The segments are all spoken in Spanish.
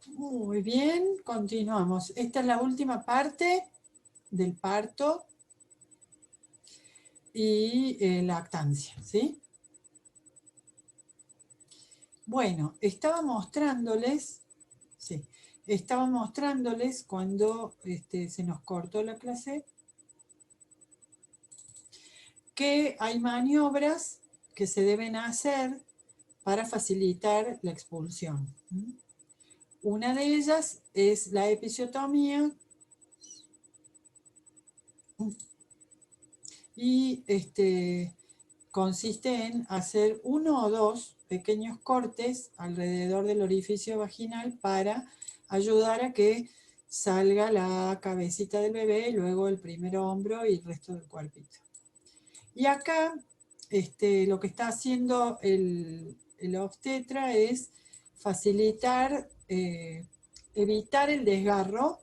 Muy bien, continuamos. Esta es la última parte del parto y lactancia, ¿sí? Bueno, estaba mostrándoles cuando se nos cortó la clase que hay maniobras que se deben hacer para facilitar la expulsión. Una de ellas es la episiotomía y consiste en hacer 1 o 2 pequeños cortes alrededor del orificio vaginal para ayudar a que salga la cabecita del bebé, y luego el primer hombro y el resto del cuerpito. Y acá lo que está haciendo el obstetra es facilitar, evitar el desgarro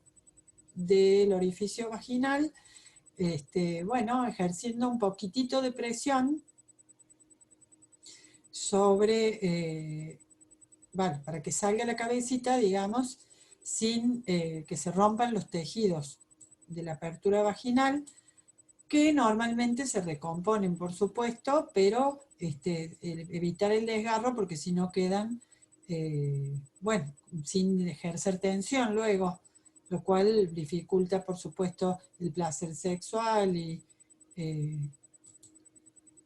del orificio vaginal, bueno, ejerciendo un poquitito de presión sobre, bueno, para que salga la cabecita, digamos, sin que se rompan los tejidos de la apertura vaginal, que normalmente se recomponen, por supuesto, pero evitar el desgarro, porque si no quedan, bueno, sin ejercer tensión luego, lo cual dificulta, por supuesto, el placer sexual y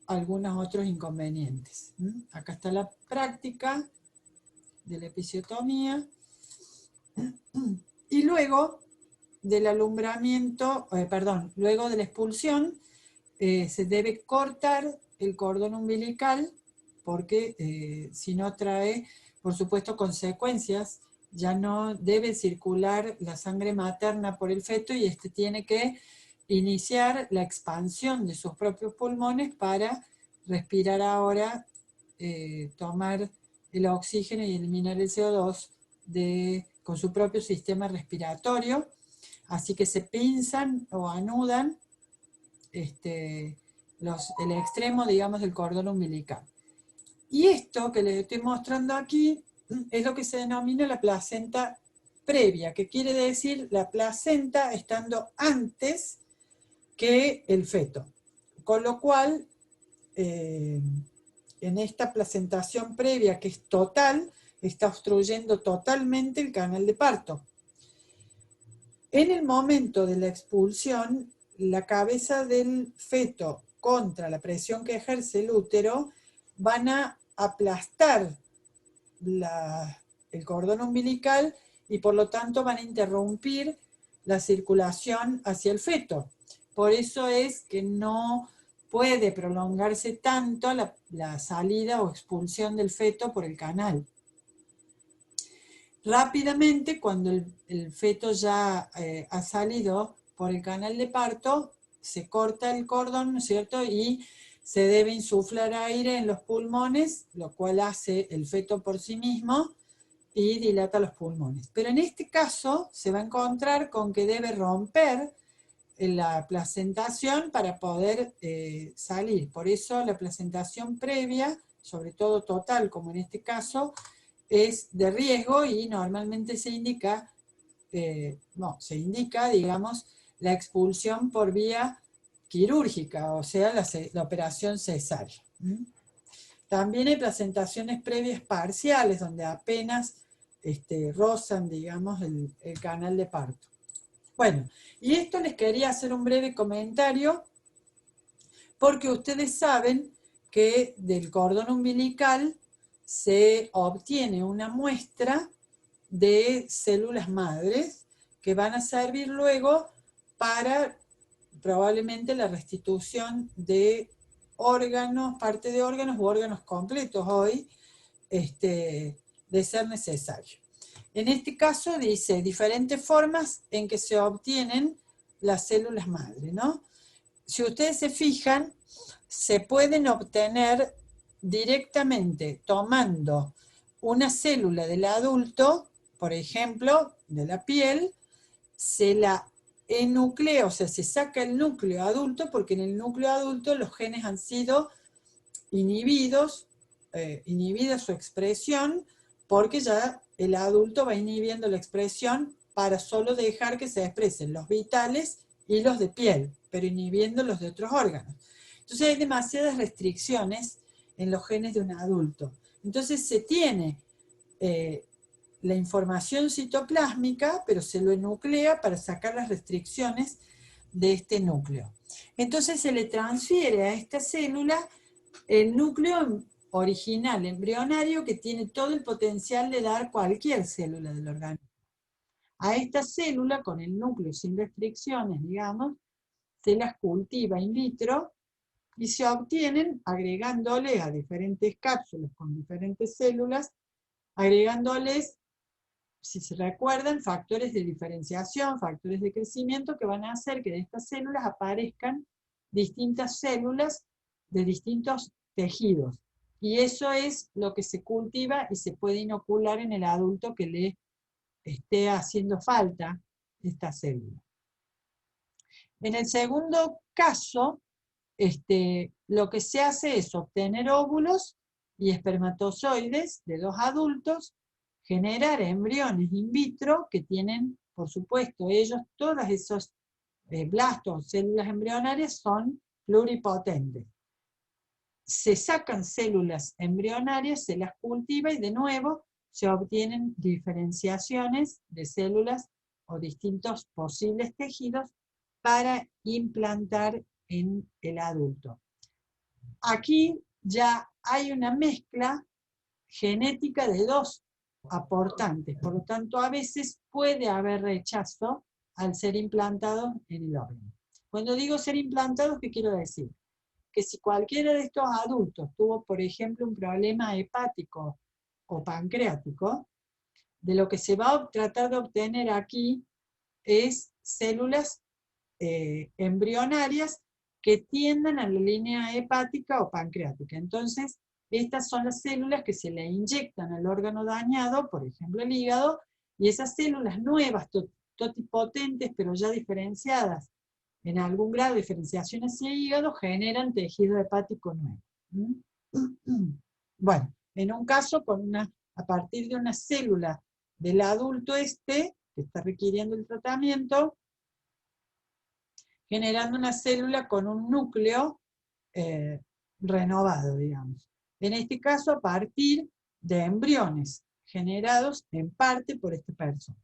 algunos otros inconvenientes. Acá está la práctica de la episiotomía. Y luego del alumbramiento, luego de la expulsión, se debe cortar el cordón umbilical, porque si no trae, por supuesto, consecuencias. Ya no debe circular la sangre materna por el feto y tiene que iniciar la expansión de sus propios pulmones para respirar ahora, tomar el oxígeno y eliminar el CO2 con su propio sistema respiratorio. Así que se pinzan o anudan el extremo, digamos, del cordón umbilical. Y esto que les estoy mostrando aquí es lo que se denomina la placenta previa, que quiere decir la placenta estando antes que el feto. Con lo cual, en esta placentación previa, que es total, está obstruyendo totalmente el canal de parto. En el momento de la expulsión, la cabeza del feto contra la presión que ejerce el útero van a aplastar el cordón umbilical y por lo tanto van a interrumpir la circulación hacia el feto. Por eso es que no puede prolongarse tanto la salida o expulsión del feto por el canal. Rápidamente, cuando el feto ya ha salido por el canal de parto, se corta el cordón, ¿no es cierto? Y se debe insuflar aire en los pulmones, lo cual hace el feto por sí mismo y dilata los pulmones. Pero en este caso se va a encontrar con que debe romper la placentación para poder salir. Por eso la placentación previa, sobre todo total, como en este caso, es de riesgo y normalmente se indica, digamos, la expulsión por vía quirúrgica, o sea, la operación cesárea. También hay placentaciones previas parciales, donde apenas rozan, digamos, el canal de parto. Bueno, y esto les quería hacer un breve comentario, porque ustedes saben que del cordón umbilical se obtiene una muestra de células madres que van a servir luego para probablemente la restitución de órganos, parte de órganos u órganos completos hoy, de ser necesario. En este caso dice diferentes formas en que se obtienen las células madre, ¿no? Si ustedes se fijan, se pueden obtener directamente tomando una célula del adulto, por ejemplo, de la piel, se la enuclea, o sea, se saca el núcleo adulto, porque en el núcleo adulto los genes han sido inhibidos, inhibida su expresión, porque ya el adulto va inhibiendo la expresión para solo dejar que se expresen los vitales y los de piel, pero inhibiendo los de otros órganos. Entonces hay demasiadas restricciones en los genes de un adulto. Entonces se tiene la información citoplásmica, pero se lo enuclea para sacar las restricciones de este núcleo. Entonces se le transfiere a esta célula el núcleo original embrionario que tiene todo el potencial de dar cualquier célula del organismo. A esta célula, con el núcleo sin restricciones, digamos, se las cultiva in vitro y se obtienen agregándole a diferentes cápsulas con diferentes células, agregándoles, si se recuerdan, factores de diferenciación, factores de crecimiento que van a hacer que de estas células aparezcan distintas células de distintos tejidos. Y eso es lo que se cultiva y se puede inocular en el adulto que le esté haciendo falta esta célula. En el segundo caso, lo que se hace es obtener óvulos y espermatozoides de dos adultos, generar embriones in vitro que tienen, por supuesto, ellos, todos esos blastos, células embrionarias son pluripotentes. Se sacan células embrionarias, se las cultiva y de nuevo se obtienen diferenciaciones de células o distintos posibles tejidos para implantar en el adulto. Aquí ya hay una mezcla genética de dos aportantes, por lo tanto a veces puede haber rechazo al ser implantado en el órgano. Cuando digo ser implantado, ¿qué quiero decir? Que si cualquiera de estos adultos tuvo, por ejemplo, un problema hepático o pancreático, de lo que se va a tratar de obtener aquí es células embrionarias que tiendan a la línea hepática o pancreática. Entonces, estas son las células que se le inyectan al órgano dañado, por ejemplo el hígado, y esas células nuevas, totipotentes, pero ya diferenciadas en algún grado de diferenciación hacia el hígado, generan tejido hepático nuevo. Bueno, en un caso, a partir de una célula del adulto que está requiriendo el tratamiento, generando una célula con un núcleo renovado, digamos. En este caso, a partir de embriones generados en parte por esta persona.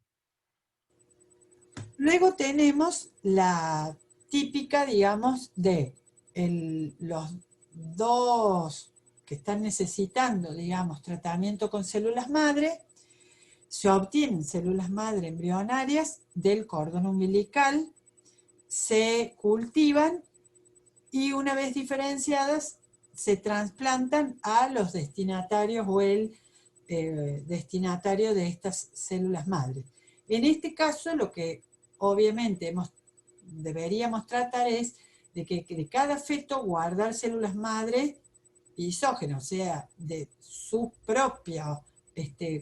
Luego tenemos la típica, digamos, de los dos que están necesitando, digamos, tratamiento con células madre. Se obtienen células madre embrionarias del cordón umbilical, se cultivan y una vez diferenciadas se trasplantan a los destinatarios o el destinatario de estas células madre. En este caso, lo que obviamente deberíamos tratar es de que de cada feto guardar células madre isógenas, o sea, de su propio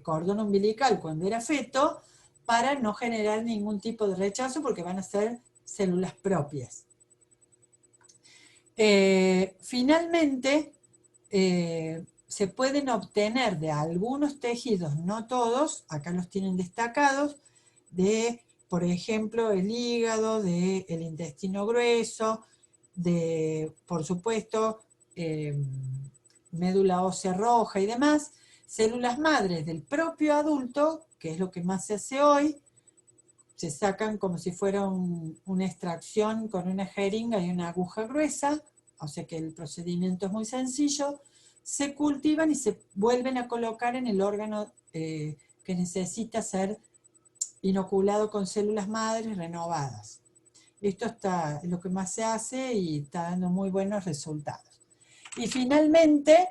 cordón umbilical cuando era feto, para no generar ningún tipo de rechazo porque van a ser células propias. Finalmente, se pueden obtener de algunos tejidos, no todos, acá los tienen destacados, de, por ejemplo, el hígado, del intestino grueso, de, por supuesto, médula ósea roja y demás, células madres del propio adulto, que es lo que más se hace hoy, se sacan como si fuera una extracción con una jeringa y una aguja gruesa, o sea que el procedimiento es muy sencillo, se cultivan y se vuelven a colocar en el órgano que necesita ser inoculado con células madres renovadas. Esto es lo que más se hace y está dando muy buenos resultados. Y finalmente,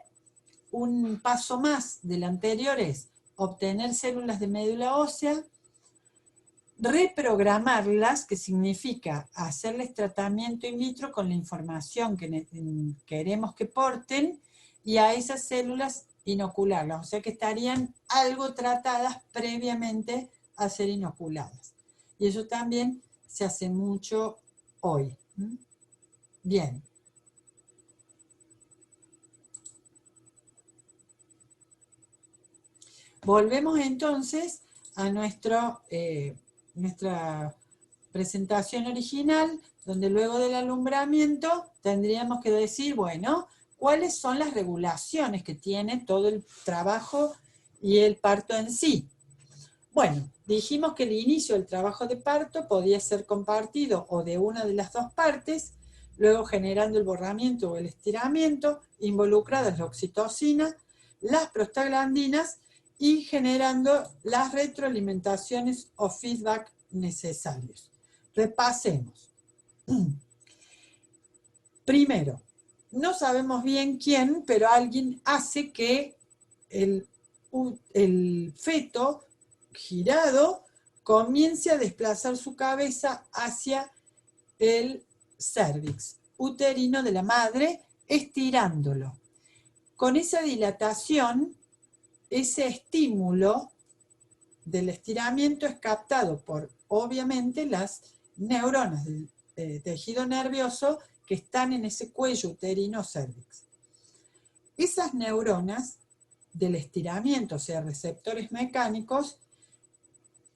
un paso más del anterior es obtener células de médula ósea, reprogramarlas, que significa hacerles tratamiento in vitro con la información que queremos que porten, y a esas células inocularlas, o sea que estarían algo tratadas previamente a ser inoculadas. Y eso también se hace mucho hoy. Bien. Volvemos entonces a nuestra presentación original, donde luego del alumbramiento tendríamos que decir, bueno, ¿cuáles son las regulaciones que tiene todo el trabajo y el parto en sí? Bueno, dijimos que el inicio del trabajo de parto podía ser compartido o de una de las dos partes, luego generando el borramiento o el estiramiento, involucradas la oxitocina, las prostaglandinas y generando las retroalimentaciones o feedback necesarios. Repasemos. Primero, no sabemos bien quién, pero alguien hace que el feto girado comience a desplazar su cabeza hacia el cérvix uterino de la madre, estirándolo. Con esa dilatación, ese estímulo del estiramiento es captado por, obviamente, las neuronas del tejido nervioso que están en ese cuello uterino cérvix. Esas neuronas del estiramiento, o sea, receptores mecánicos,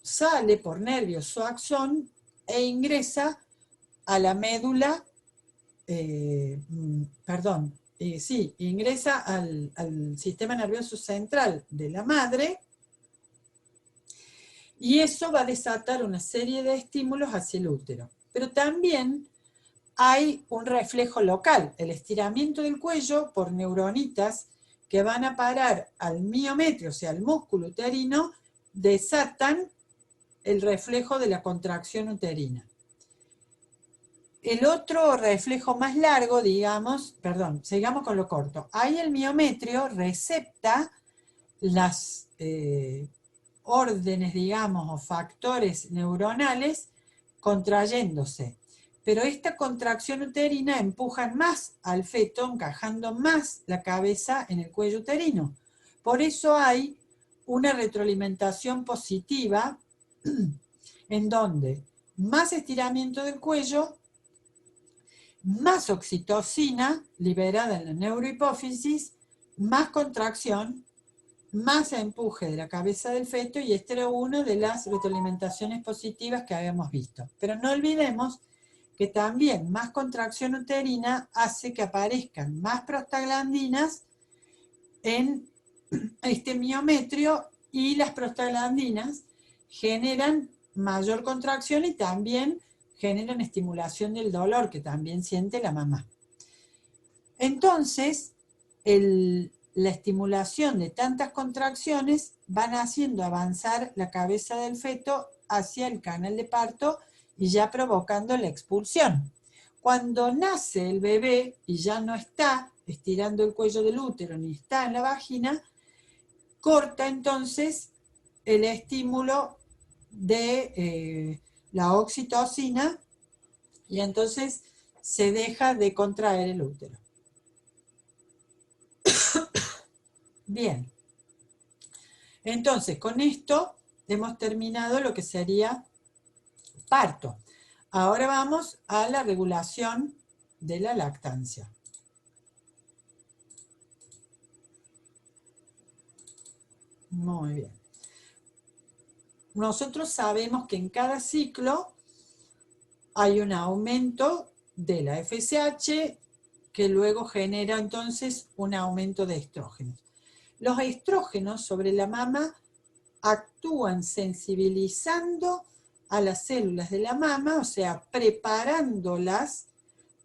sale por nervios o axón e ingresa a la médula, ingresa al sistema nervioso central de la madre, y eso va a desatar una serie de estímulos hacia el útero. Pero también hay un reflejo local, el estiramiento del cuello por neuronitas que van a parar al miometrio, o sea, al músculo uterino, desatan el reflejo de la contracción uterina. El otro reflejo más largo, sigamos con lo corto. Ahí el miometrio recepta las órdenes, o factores neuronales contrayéndose. Pero esta contracción uterina empuja más al feto, encajando más la cabeza en el cuello uterino. Por eso hay una retroalimentación positiva en donde más estiramiento del cuello, más oxitocina liberada en la neurohipófisis, más contracción, más empuje de la cabeza del feto, y esta era una de las retroalimentaciones positivas que habíamos visto. Pero no olvidemos que también más contracción uterina hace que aparezcan más prostaglandinas en este miometrio, y las prostaglandinas generan mayor contracción y también generan estimulación del dolor que también siente la mamá. Entonces, la estimulación de tantas contracciones van haciendo avanzar la cabeza del feto hacia el canal de parto y ya provocando la expulsión. Cuando nace el bebé y ya no está estirando el cuello del útero ni está en la vagina, corta entonces el estímulo de la oxitocina y entonces se deja de contraer el útero. Bien, entonces con esto hemos terminado lo que sería parto. Ahora vamos a la regulación de la lactancia. Muy bien. Nosotros sabemos que en cada ciclo hay un aumento de la FSH que luego genera entonces un aumento de estrógenos. Los estrógenos sobre la mama actúan sensibilizando a las células de la mama, o sea, preparándolas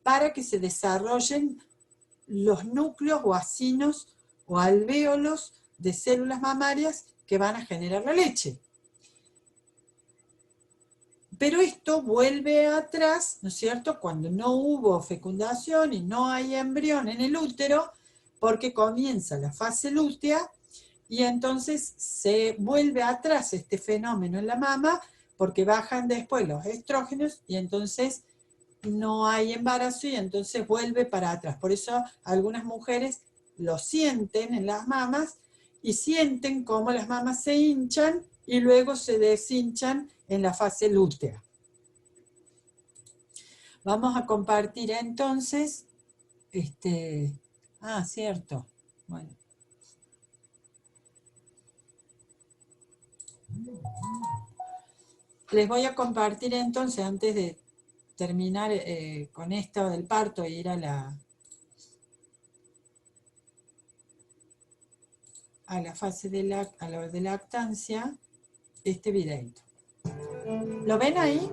para que se desarrollen los núcleos o acinos o alvéolos de células mamarias que van a generar la leche. Pero esto vuelve atrás, ¿no es cierto?, cuando no hubo fecundación y no hay embrión en el útero, porque comienza la fase lútea y entonces se vuelve atrás este fenómeno en la mama porque bajan después los estrógenos y entonces no hay embarazo y entonces vuelve para atrás. Por eso algunas mujeres lo sienten en las mamas y sienten cómo las mamas se hinchan y luego se deshinchan en la fase lútea. Vamos a compartir entonces, cierto, bueno. Les voy a compartir entonces, antes de terminar con esto del parto e ir a la fase de lactancia, este videito. ¿Lo ven ahí?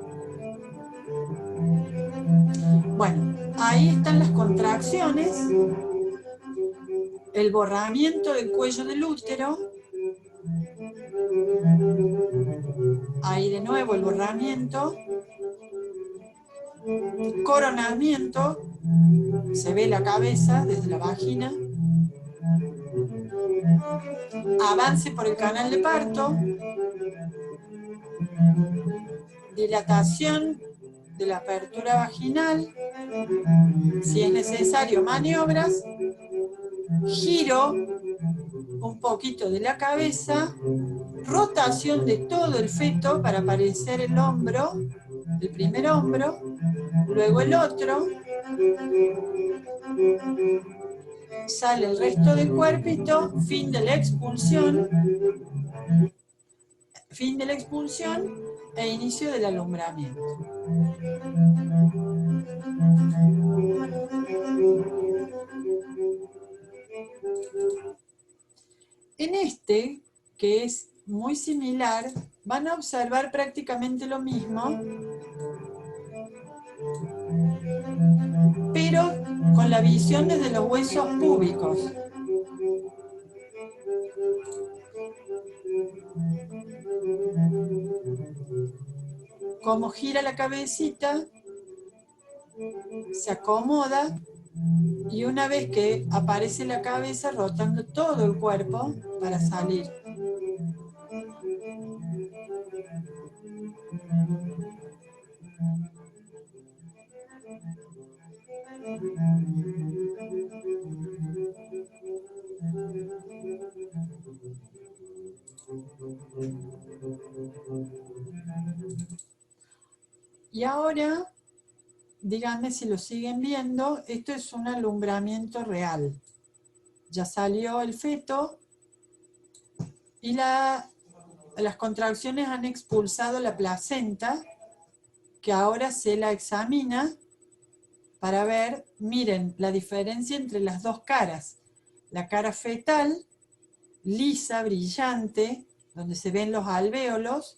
Bueno, ahí están las contracciones, el borramiento del cuello del útero, ahí de nuevo el borramiento, coronamiento, se ve la cabeza desde la vagina, avance por el canal de parto, dilatación de la apertura vaginal, si es necesario maniobras, giro un poquito de la cabeza, rotación de todo el feto para aparecer el hombro, el primer hombro, luego el otro, sale el resto del cuerpito, fin de la expulsión e inicio del alumbramiento. En este, que es muy similar, van a observar prácticamente lo mismo, pero con la visión desde los huesos púbicos. Cómo gira la cabecita, se acomoda, y una vez que aparece la cabeza, rotando todo el cuerpo para salir. Y ahora, díganme si lo siguen viendo, esto es un alumbramiento real. Ya salió el feto y las contracciones han expulsado la placenta, que ahora se la examina para ver, miren, la diferencia entre las dos caras. La cara fetal, lisa, brillante, donde se ven los alvéolos.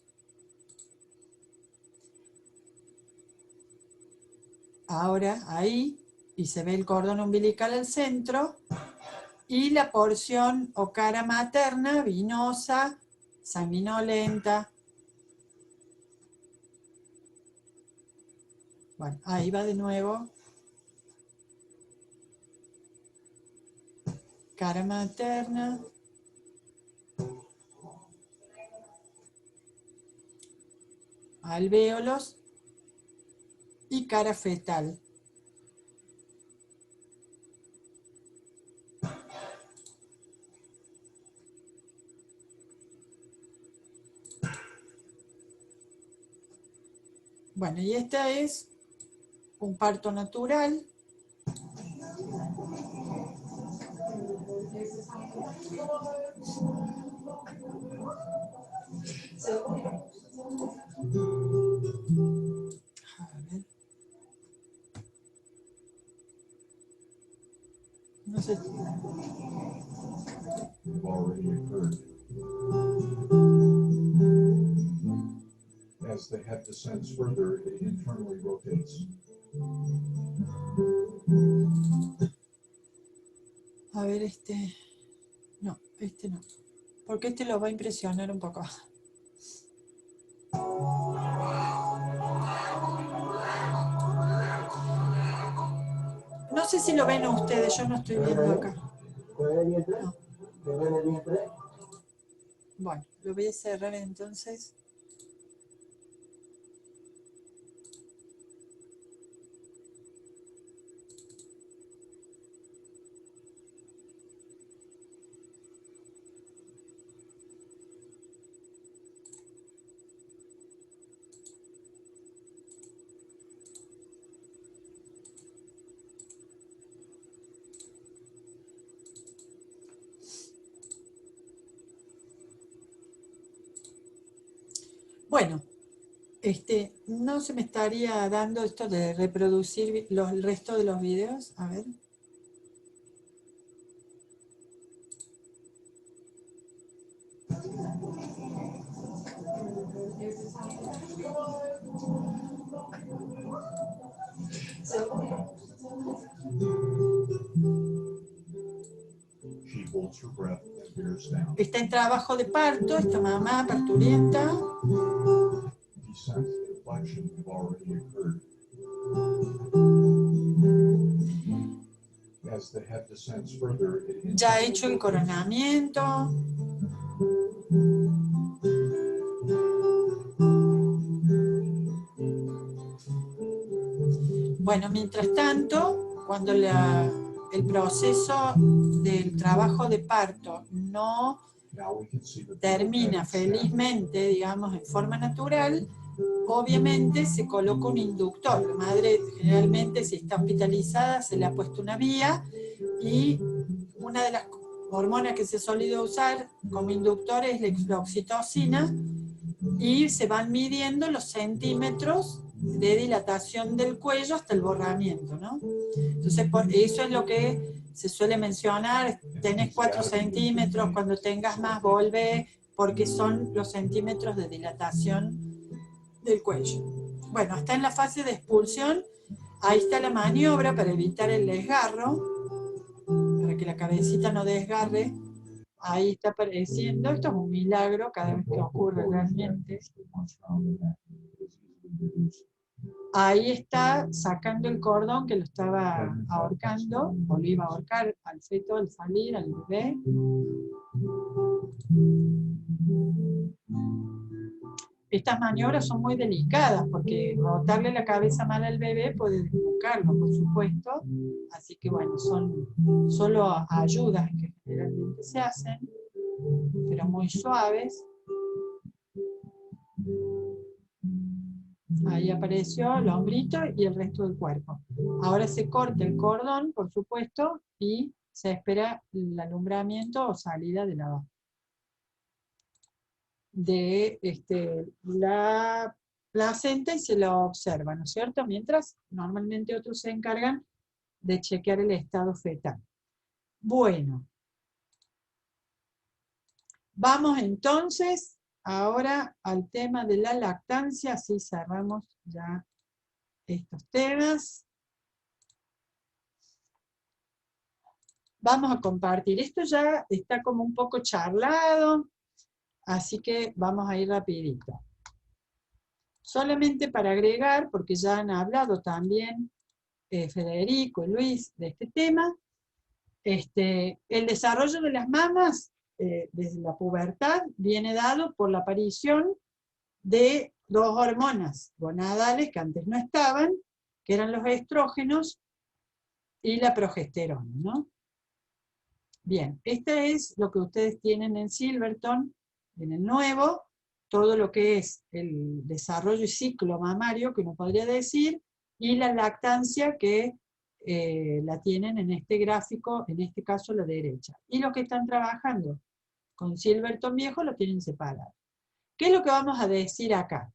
Ahora ahí, y se ve el cordón umbilical al centro, y la porción o cara materna, vinosa, sanguinolenta. Bueno, ahí va de nuevo. Cara materna. Alvéolos y cara fetal. Bueno, y este es un parto natural. A ver. No sé. Already occurred. As the head descends further, it internally rotates. A ver, no, este no. porque este lo va a impresionar un poco. No sé si lo ven ustedes, yo no estoy viendo acá. No. Bueno, lo voy a cerrar entonces. Bueno, no se me estaría dando esto de reproducir el resto de los videos. A ver. She holds her breath and bears down. Está en trabajo de parto, esta mamá parturienta. Descent and flexion have already occurred. As the head descends further, it Ya ha hecho el coronamiento. Bueno, mientras tanto, cuando el proceso del trabajo de parto no termina felizmente, digamos, en forma natural, obviamente se coloca un inductor. La madre generalmente, si está hospitalizada, se le ha puesto una vía, y una de las hormonas que se ha solido usar como inductor es la oxitocina, y se van midiendo los centímetros de dilatación del cuello hasta el borramiento, ¿no? Entonces, eso es lo que se suele mencionar: tenés 4 centímetros, cuando tengas más volvé, porque son los centímetros de dilatación del cuello. Bueno, está en la fase de expulsión. Ahí está la maniobra para evitar el desgarro, para que la cabecita no desgarre. Ahí está apareciendo. Esto es un milagro cada vez que ocurre realmente. Ahí está sacando el cordón que lo estaba ahorcando, o lo iba a ahorcar al feto al salir, al bebé. Estas maniobras son muy delicadas porque rotarle la cabeza mal al bebé puede desnucarlo, por supuesto. Así que bueno, son solo ayudas que generalmente se hacen, pero muy suaves. Ahí apareció el hombrito y el resto del cuerpo. Ahora se corta el cordón, por supuesto, y se espera el alumbramiento o salida de la placenta, y se lo observa, ¿no es cierto? Mientras normalmente otros se encargan de chequear el estado fetal. Bueno, vamos entonces ahora al tema de la lactancia, así cerramos ya estos temas. Vamos a compartir. Esto ya está como un poco charlado, así que vamos a ir rapidito. Solamente para agregar, porque ya han hablado también Federico y Luis de este tema, el desarrollo de las mamas desde la pubertad viene dado por la aparición de dos hormonas gonadales que antes no estaban, que eran los estrógenos y la progesterona, ¿no? Bien, este es lo que ustedes tienen en Silverton, en el nuevo, todo lo que es el desarrollo y ciclo mamario, que uno podría decir, y la lactancia que la tienen en este gráfico, en este caso la derecha. Y los que están trabajando con Silverton viejo lo tienen separado. ¿Qué es lo que vamos a decir acá?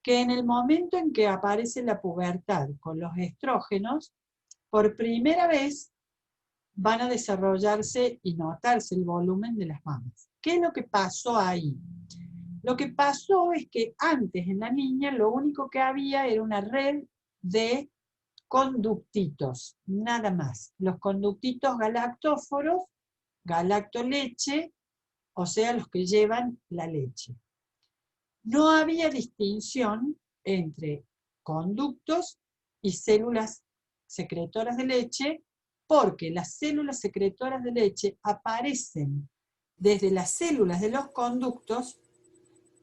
Que en el momento en que aparece la pubertad con los estrógenos, por primera vez van a desarrollarse y notarse el volumen de las mamas. ¿Qué es lo que pasó ahí? Lo que pasó es que antes en la niña lo único que había era una red de conductitos, nada más. Los conductitos galactóforos, galactoleche, o sea, los que llevan la leche. No había distinción entre conductos y células secretoras de leche, porque las células secretoras de leche aparecen desde las células de los conductos,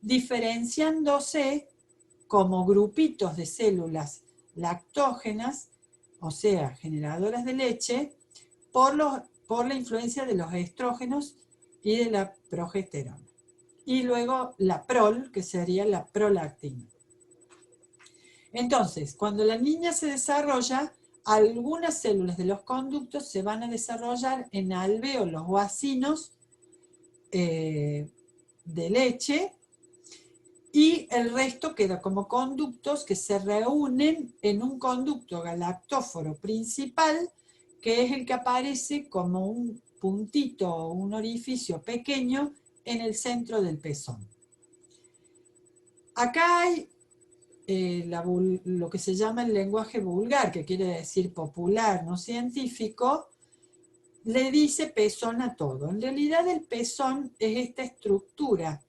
diferenciándose como grupitos de células lactógenas, o sea, generadoras de leche, por la influencia de los estrógenos y de la progesterona. Y luego la prol, que sería la prolactina. Entonces, cuando la niña se desarrolla, algunas células de los conductos se van a desarrollar en alvéolos o acinos de leche, y el resto queda como conductos que se reúnen en un conducto galactóforo principal, que es el que aparece como un puntito o un orificio pequeño en el centro del pezón. Acá hay lo que se llama el lenguaje vulgar, que quiere decir popular, no científico, le dice pezón a todo. En realidad el pezón es esta estructura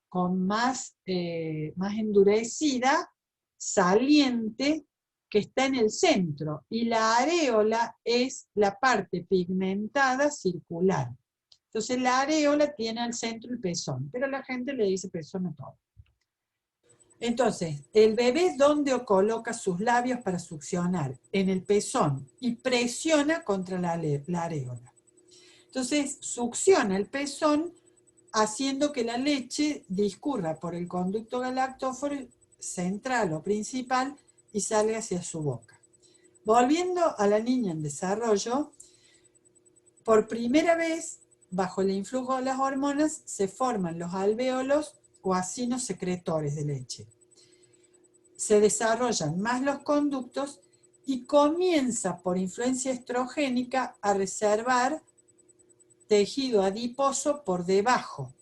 con más endurecida, saliente, que está en el centro, y la areola es la parte pigmentada circular. Entonces la areola tiene al centro el pezón, pero la gente le dice pezón a todo. Entonces, el bebé, ¿dónde coloca sus labios para succionar? En el pezón, y presiona contra la areola. Entonces, succiona el pezón, haciendo que la leche discurra por el conducto galactóforo central o principal y salga hacia su boca. Volviendo a la niña en desarrollo, por primera vez, bajo el influjo de las hormonas, se forman los alvéolos o acinos secretores de leche. Se desarrollan más los conductos y comienza por influencia estrogénica a reservar tejido adiposo por debajo.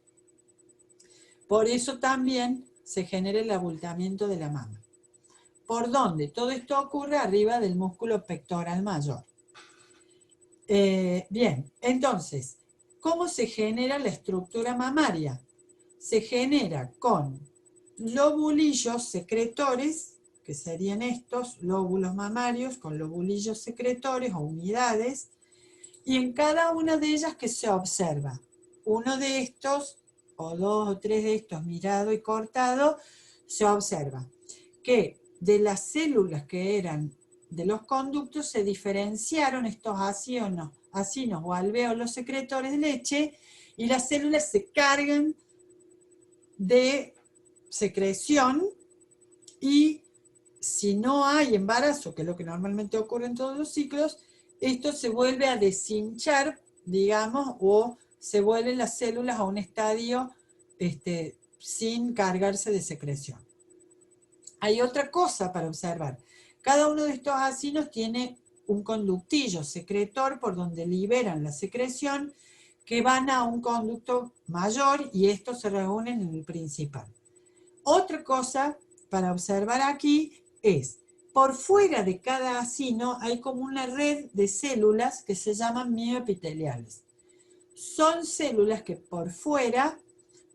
Por eso también se genera el abultamiento de la mama. ¿Por dónde? Todo esto ocurre arriba del músculo pectoral mayor. Bien, entonces, ¿cómo se genera la estructura mamaria? Se genera con lobulillos secretores, que serían estos lóbulos mamarios con lobulillos secretores o unidades, y en cada una de ellas que se observa uno de estos, o dos o tres de estos mirado y cortado, se observa que de las células que eran de los conductos se diferenciaron estos acinos o alvéolos secretores de leche, y las células se cargan de secreción, y si no hay embarazo, que es lo que normalmente ocurre en todos los ciclos, esto se vuelve a deshinchar, digamos, o se vuelven las células a un estadio sin cargarse de secreción. Hay otra cosa para observar. Cada uno de estos acinos tiene un conductillo secretor por donde liberan la secreción, que van a un conducto mayor, y estos se reúnen en el principal. Otra cosa para observar aquí es, por fuera de cada acino hay como una red de células que se llaman mioepiteliales. Son células que por fuera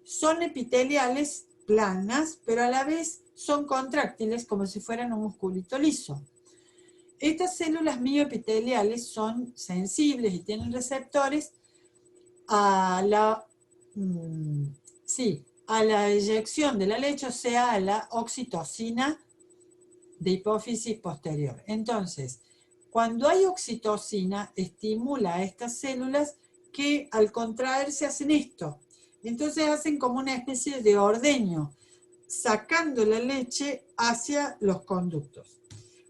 son epiteliales, planas, pero a la vez son contráctiles, como si fueran un musculito liso. Estas células mioepiteliales son sensibles y tienen receptores a la eyección de la leche, o sea, a la oxitocina de hipófisis posterior. Entonces, cuando hay oxitocina, estimula a estas células que al contraerse hacen esto. Entonces hacen como una especie de ordeño, sacando la leche hacia los conductos.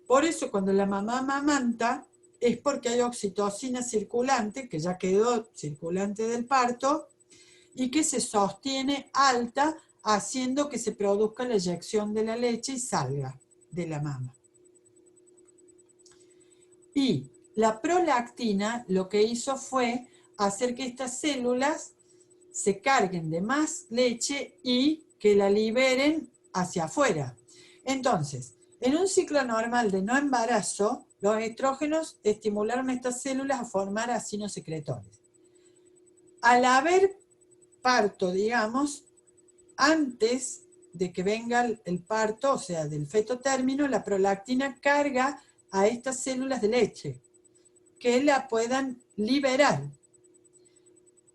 Por eso cuando la mamá amamanta, es porque hay oxitocina circulante, que ya quedó circulante del parto, y que se sostiene alta, haciendo que se produzca la eyección de la leche y salga de la mama. Y la prolactina lo que hizo fue hacer que estas células se carguen de más leche y que la liberen hacia afuera. Entonces, en un ciclo normal de no embarazo, los estrógenos estimularon a estas células a formar acinos secretores. Al haber parto, digamos, antes de que venga el parto, o sea, del feto término, la prolactina carga a estas células de leche que la puedan liberar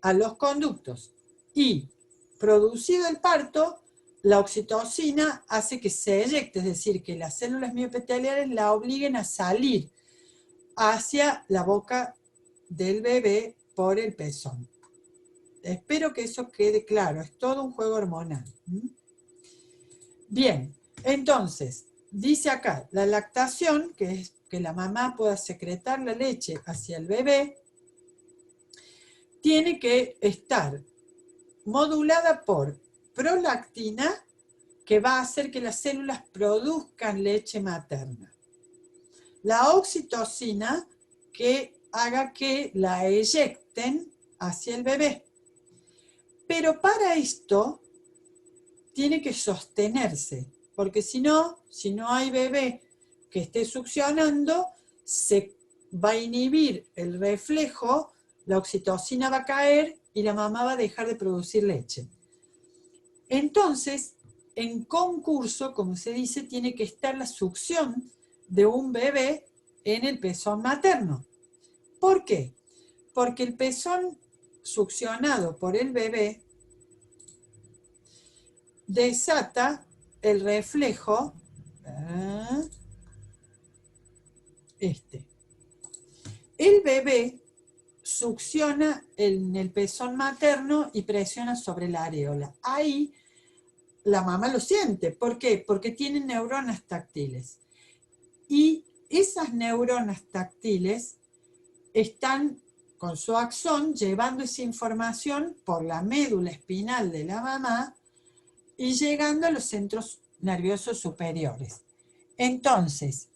a los conductos. Y producido el parto, la oxitocina hace que se eyecte, es decir, que las células mioepiteliales la obliguen a salir hacia la boca del bebé por el pezón. Espero que eso quede claro, es todo un juego hormonal. Bien, entonces, dice acá, la lactación, que es que la mamá pueda secretar la leche hacia el bebé, tiene que estar modulada por prolactina, que va a hacer que las células produzcan leche materna. La oxitocina, que haga que la eyecten hacia el bebé. Pero para esto tiene que sostenerse, porque si no hay bebé que esté succionando, se va a inhibir el reflejo, la oxitocina va a caer y la mamá va a dejar de producir leche. Entonces, en concurso, como se dice, tiene que estar la succión de un bebé en el pezón materno. ¿Por qué? Porque el pezón succionado por el bebé desata el reflejo, El bebé succiona en el pezón materno y presiona sobre la areola. Ahí la mamá lo siente. ¿Por qué? Porque tiene neuronas táctiles. Y esas neuronas táctiles están con su axón llevando esa información por la médula espinal de la mamá y llegando a los centros nerviosos superiores. Entonces,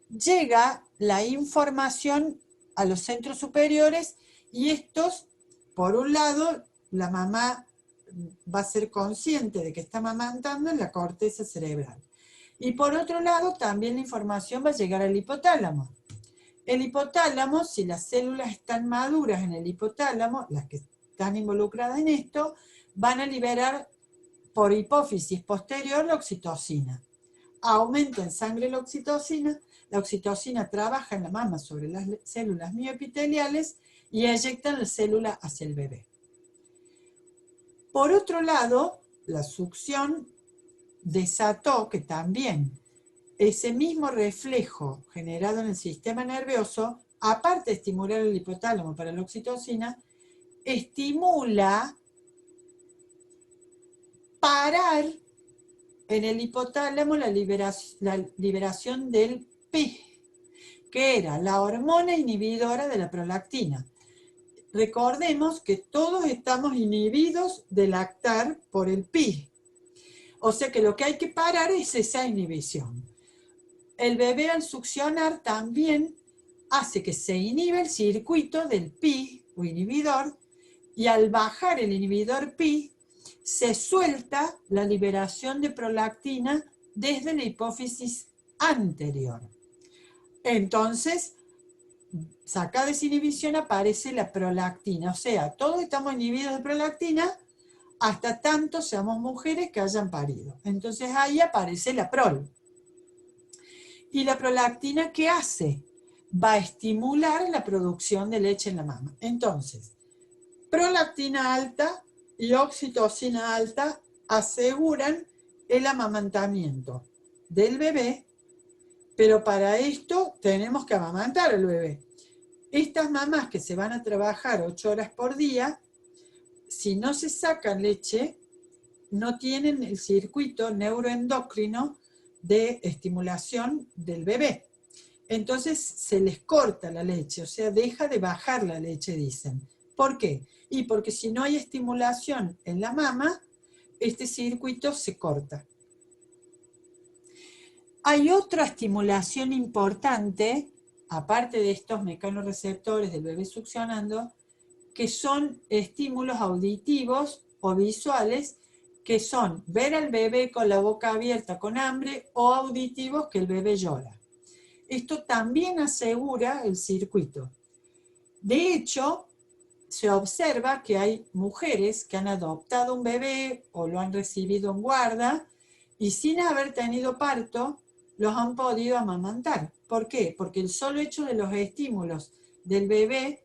llega la información a los centros superiores y estos, por un lado, la mamá va a ser consciente de que está amamantando en la corteza cerebral. Y por otro lado, también la información va a llegar al hipotálamo. El hipotálamo, si las células están maduras en el hipotálamo, las que están involucradas en esto, van a liberar por hipófisis posterior la oxitocina. Aumenta en sangre la oxitocina trabaja en la mama sobre las células mioepiteliales y eyecta la célula hacia el bebé. Por otro lado, la succión desató que también ese mismo reflejo generado en el sistema nervioso, aparte de estimular el hipotálamo para la oxitocina, estimula parar en el hipotálamo la liberación del PI, que era la hormona inhibidora de la prolactina. Recordemos que todos estamos inhibidos de lactar por el PI. O sea que lo que hay que parar es esa inhibición. El bebé al succionar también hace que se inhibe el circuito del PI o inhibidor, y al bajar el inhibidor PI se suelta la liberación de prolactina desde la hipófisis anterior. Entonces, sacada esa inhibición aparece la prolactina. O sea, todos estamos inhibidos de prolactina hasta tanto seamos mujeres que hayan parido. Entonces ahí aparece la prol. ¿Y la prolactina qué hace? Va a estimular la producción de leche en la mama. Entonces, prolactina alta y oxitocina alta aseguran el amamantamiento del bebé, pero para esto tenemos que amamantar al bebé. Estas mamás que se van a trabajar 8 horas por día, si no se sacan leche, no tienen el circuito neuroendocrino de estimulación del bebé. Entonces se les corta la leche, o sea, deja de bajar la leche, dicen. ¿Por qué? Y porque si no hay estimulación en la mama, este circuito se corta. Hay otra estimulación importante, aparte de estos mecanorreceptores del bebé succionando, que son estímulos auditivos o visuales, que son ver al bebé con la boca abierta con hambre, o auditivos que el bebé llora. Esto también asegura el circuito. De hecho, se observa que hay mujeres que han adoptado un bebé o lo han recibido en guarda y sin haber tenido parto los han podido amamantar. ¿Por qué? Porque el solo hecho de los estímulos del bebé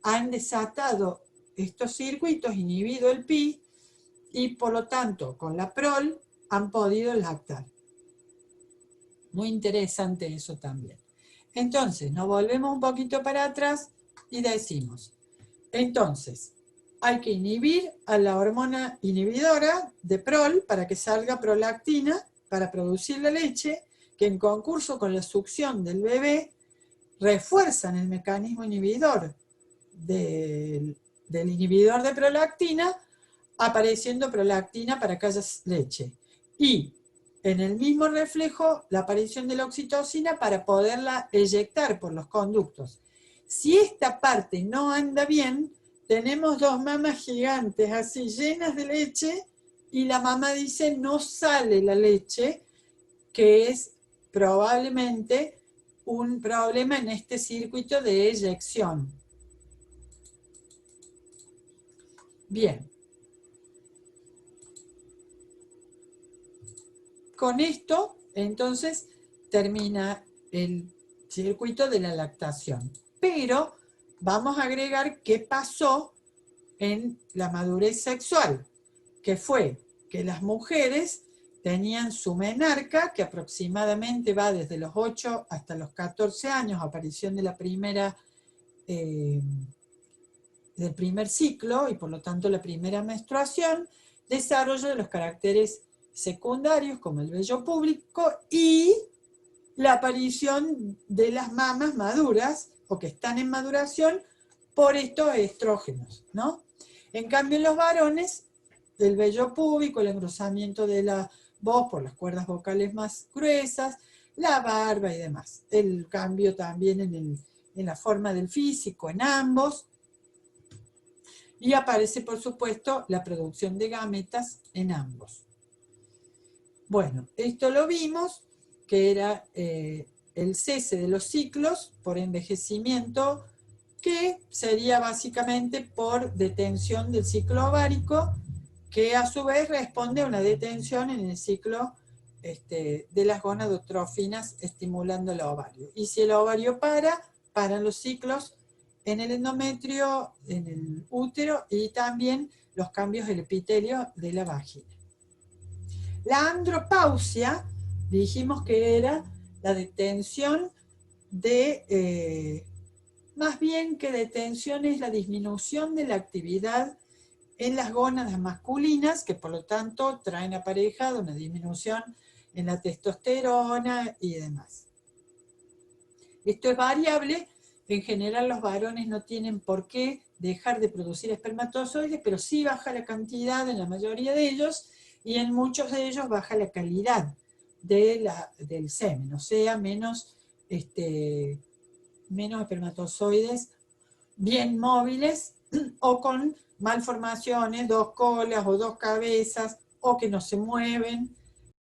han desatado estos circuitos, inhibido el PI y por lo tanto con la PROL han podido lactar. Muy interesante eso también. Entonces, nos volvemos un poquito para atrás y decimos, entonces, hay que inhibir a la hormona inhibidora de PROL para que salga prolactina para producir la leche, que en concurso con la succión del bebé refuerzan el mecanismo inhibidor del inhibidor de prolactina, apareciendo prolactina para que haya leche. Y en el mismo reflejo, la aparición de la oxitocina para poderla eyectar por los conductos. Si esta parte no anda bien, tenemos dos mamas gigantes así llenas de leche y la mamá dice no sale la leche, que es probablemente un problema en este circuito de eyección. Bien. Con esto, entonces, termina el circuito de la lactación. Pero vamos a agregar qué pasó en la madurez sexual, que fue que las mujeres tenían su menarca, que aproximadamente va desde los 8 hasta los 14 años, aparición de la primera, del primer ciclo, y por lo tanto la primera menstruación, desarrollo de los caracteres secundarios como el vello púbico y la aparición de las mamas maduras o que están en maduración por estos estrógenos, ¿no? En cambio en los varones, el vello púbico, el engrosamiento de la voz por las cuerdas vocales más gruesas, la barba y demás. El cambio también en la forma del físico en ambos. Y aparece, por supuesto, la producción de gametas en ambos. Bueno, esto lo vimos, que era el cese de los ciclos por envejecimiento, que sería básicamente por detención del ciclo ovárico, que a su vez responde a una detención en el ciclo de las gonadotrofinas estimulando el ovario. Y si el ovario paran los ciclos en el endometrio, en el útero y también los cambios del epitelio de la vagina. La andropausia, dijimos que era la detención de, más bien que detención es la disminución de la actividad en las gónadas masculinas, que por lo tanto traen aparejada una disminución en la testosterona y demás. Esto es variable, en general los varones no tienen por qué dejar de producir espermatozoides, pero sí baja la cantidad en la mayoría de ellos, y en muchos de ellos baja la calidad del semen, o sea, menos espermatozoides bien móviles o con malformaciones, 2 colas o 2 cabezas, o que no se mueven,